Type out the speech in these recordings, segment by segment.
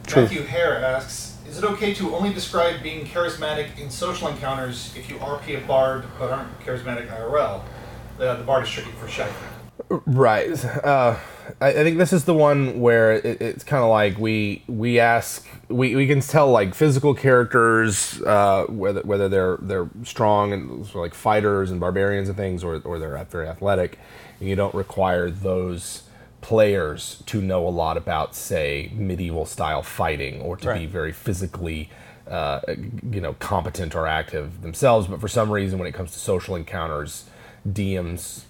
True. Matthew Hare asks, is it okay to only describe being charismatic in social encounters if you RP a bard but aren't charismatic IRL? The bard is tricky for shy. Right. I think this is the one where it's kind of like we can tell like physical characters whether they're strong and sort of like fighters and barbarians and things, or they're very athletic. And you don't require those players to know a lot about, say, medieval style fighting, or to be very physically competent or active themselves. But for some reason, when it comes to social encounters, DMs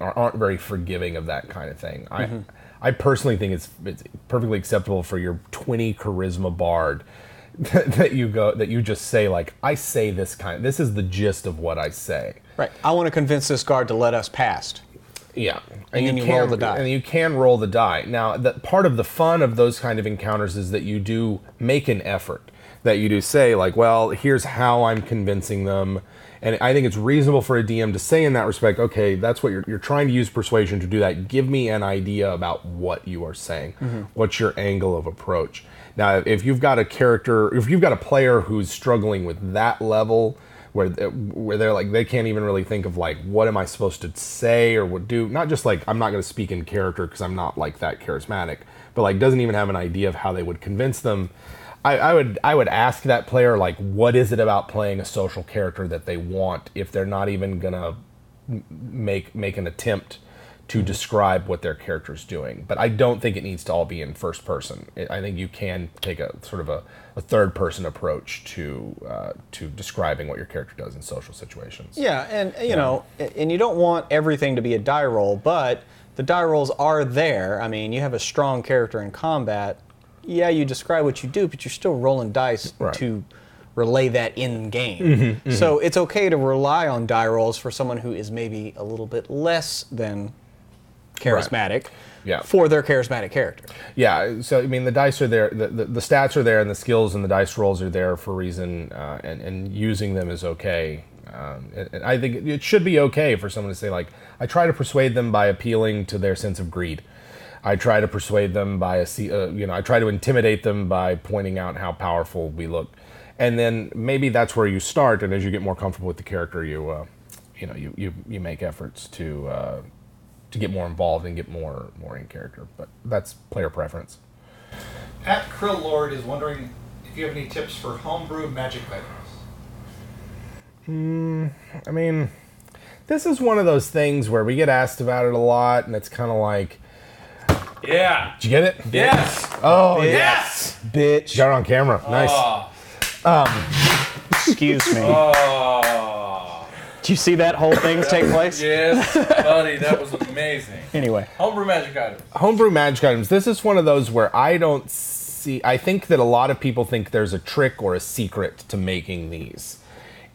aren't very forgiving of that kind of thing. I personally think it's perfectly acceptable for your 20 charisma bard that you just say, like, I say this is the gist of what I say. Right. I want to convince this guard to let us past. Yeah. And then you roll the die. And you can roll the die. Now, part of the fun of those kind of encounters is that you do make an effort. That you do say, like, well, here's how I'm convincing them. And I think it's reasonable for a DM to say in that respect, okay, that's what you're trying to use persuasion to do that. Give me an idea about what you are saying. What's your angle of approach? Now, if you've got a player who's struggling with that level, where they're like, they can't even really think of like, what am I supposed to say or what do, not just like, I'm not going to speak in character because I'm not like that charismatic, but like doesn't even have an idea of how they would convince them. I would ask that player, like, what is it about playing a social character that they want, if they're not even gonna make an attempt to describe what their character's doing. But I don't think it needs to all be in first person. I think you can take a sort of a third person approach to describing what your character does in social situations. Yeah, and you know, and you don't want everything to be a die roll, but the die rolls are there. I mean, you have a strong character in combat. Yeah, you describe what you do, but you're still rolling dice to relay that in game. So it's okay to rely on die rolls for someone who is maybe a little bit less than charismatic for their charismatic character. Yeah, so I mean, the dice are there, the stats are there, and the skills and the dice rolls are there for a reason, and using them is okay. And I think it should be okay for someone to say, like, I try to persuade them by appealing to their sense of greed. I try to persuade them by I try to intimidate them by pointing out how powerful we look, and then maybe that's where you start. And as you get more comfortable with the character, you make efforts to get more involved and get more in character. But that's player preference. At Krill Lord is wondering if you have any tips for homebrew magic items. I mean, this is one of those things where we get asked about it a lot, and it's kind of like. Yeah. Did you get it? Yes. Oh, yes. Bitch. Got it on camera. Nice. Excuse me. Did you see that whole thing take place? Yes, buddy. That was amazing. Anyway. Homebrew magic items. Homebrew magic items. This is one of those where I think that a lot of people think there's a trick or a secret to making these.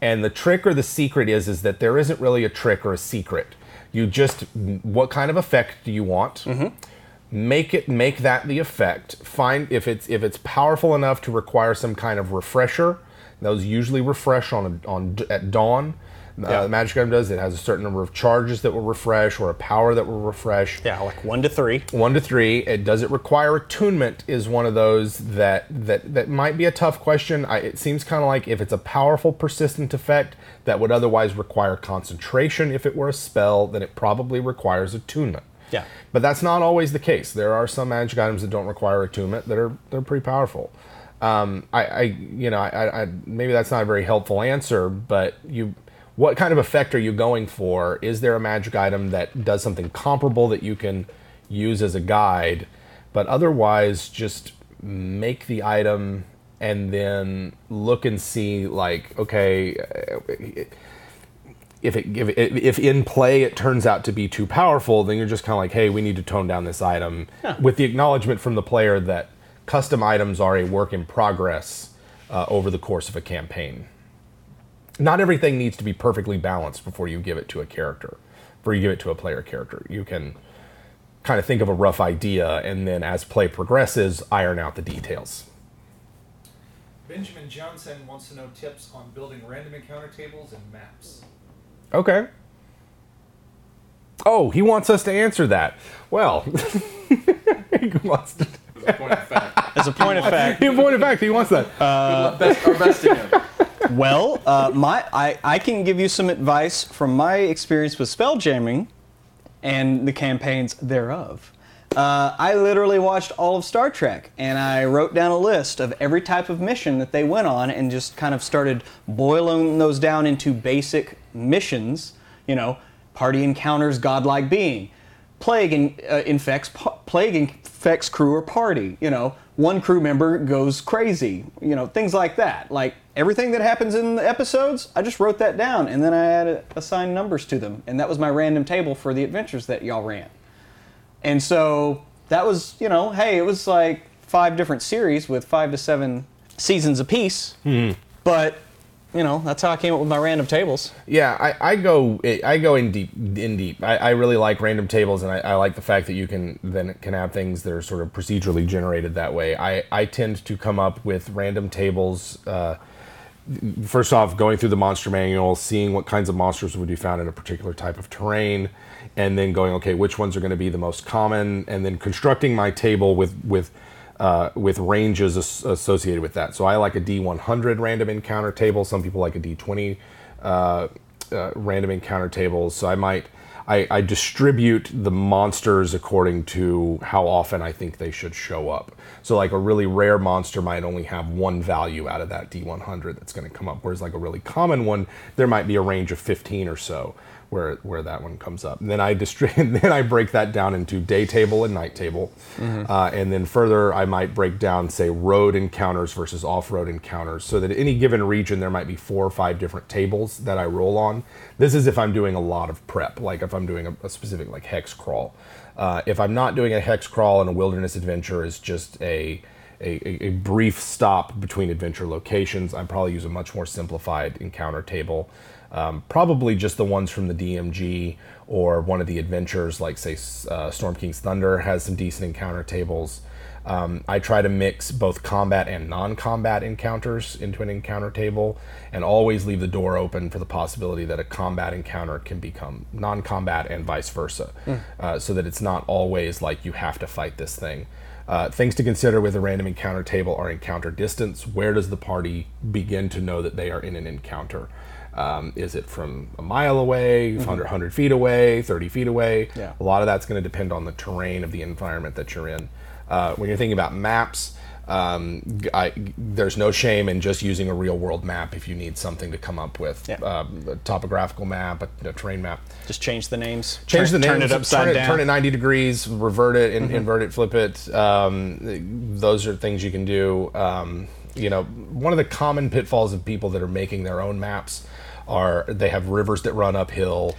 And the trick or the secret is that there isn't really a trick or a secret. You just, what kind of effect do you want? Make that the effect. Find if it's powerful enough to require some kind of refresher. Those usually refresh at dawn. The magic item does. It has a certain number of charges that will refresh, or a power that will refresh. Yeah, like 1 to 3. 1 to 3. Does it require attunement? Is one of those that might be a tough question. It seems kind of like if it's a powerful, persistent effect that would otherwise require concentration, if it were a spell, then it probably requires attunement. Yeah, but that's not always the case. There are some magic items that don't require attunement they're pretty powerful. Maybe that's not a very helpful answer, but what kind of effect are you going for? Is there a magic item that does something comparable that you can use as a guide, but otherwise just make the item and then look and see, like, okay, if in play it turns out to be too powerful, then you're just kind of like, hey, we need to tone down this item, with the acknowledgement from the player that custom items are a work in progress over the course of a campaign. Not everything needs to be perfectly balanced before you give it to a character, before you give it to a player character. You can kind of think of a rough idea, and then as play progresses, iron out the details. Benjamin Johnson wants to know tips on building random encounter tables and maps. Okay. Oh, he wants us to answer that. Well, he wants to. a point of fact. As a point of fact, In point of fact, he wants that. Our best to him. well, I can give you some advice from my experience with spelljamming and the campaigns thereof. I literally watched all of Star Trek, and I wrote down a list of every type of mission that they went on and just kind of started boiling those down into basic missions. You know, party encounters godlike being. Plague infects crew or party. You know, one crew member goes crazy. You know, things like that. Like, everything that happens in the episodes, I just wrote that down, and then I had to assign numbers to them. And that was my random table for the adventures that y'all ran. And so that was, you know, hey, it was like 5 different series with 5 to 7 seasons apiece. Mm-hmm. But, you know, that's how I came up with my random tables. Yeah, I go in deep. I really like random tables, and I like the fact that you can have things that are sort of procedurally generated that way. I tend to come up with random tables. First off, going through the monster manual, seeing what kinds of monsters would be found in a particular type of terrain, and then going, okay, which ones are going to be the most common, and then constructing my table with ranges associated with that. So I like a D100 random encounter table. Some people like a D20 random encounter tables. So I distribute the monsters according to how often I think they should show up. So like a really rare monster might only have 1 value out of that D100 that's going to come up, whereas like a really common one, there might be a range of 15 or so where that one comes up. And then I break that down into day table and night table. Mm-hmm. And then further, I might break down, say, road encounters versus off-road encounters, so that in any given region, there might be 4 or 5 different tables that I roll on. This is if I'm doing a lot of prep, like if I'm doing a specific like hex crawl. If I'm not doing a hex crawl and a wilderness adventure is just a brief stop between adventure locations, I probably use a much more simplified encounter table. Probably just the ones from the DMG or one of the adventures, like say Storm King's Thunder has some decent encounter tables. I try to mix both combat and non-combat encounters into an encounter table, and always leave the door open for the possibility that a combat encounter can become non-combat and vice versa, so that it's not always like you have to fight this thing. Things to consider with a random encounter table are encounter distance. Where does the party begin to know that they are in an encounter? Is it from a mile away, 100 feet away, 30 feet away? Yeah. A lot of that's going to depend on the terrain of the environment that you're in. When you're thinking about maps, there's no shame in just using a real-world map if you need something to come up with. Yeah. A topographical map, a terrain map. Just change the names. Change the names. Turn it upside down. Turn it 90 degrees, revert it, invert it, flip it. Those are things you can do. You know, one of the common pitfalls of people that are making their own maps are they have rivers that run uphill.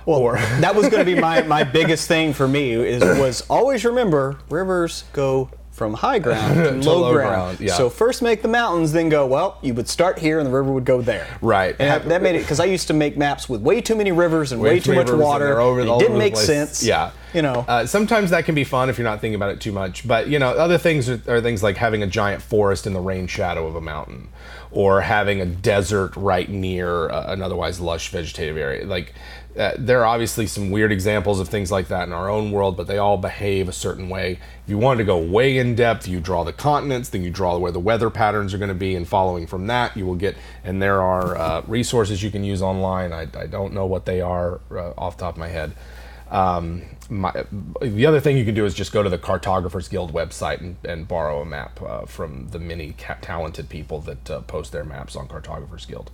Well, that was going to be my biggest thing for me was always remember rivers go from high ground to low ground. Yeah. So first make the mountains, then go, well, you would start here and the river would go there. Right. And that made it, because I used to make maps with way too many rivers and way too much water. It didn't make sense. Yeah. You know. Sometimes that can be fun if you're not thinking about it too much. But, you know, other things are things like having a giant forest in the rain shadow of a mountain, or having a desert right near an otherwise lush vegetative area. Like, there are obviously some weird examples of things like that in our own world, but they all behave a certain way. If you wanted to go way in depth, you draw the continents, then you draw where the weather patterns are going to be, and following from that, you will get, and there are resources you can use online. I don't know what they are off the top of my head. The other thing you can do is just go to the Cartographers Guild website and borrow a map from the many talented people that post their maps on Cartographers Guild.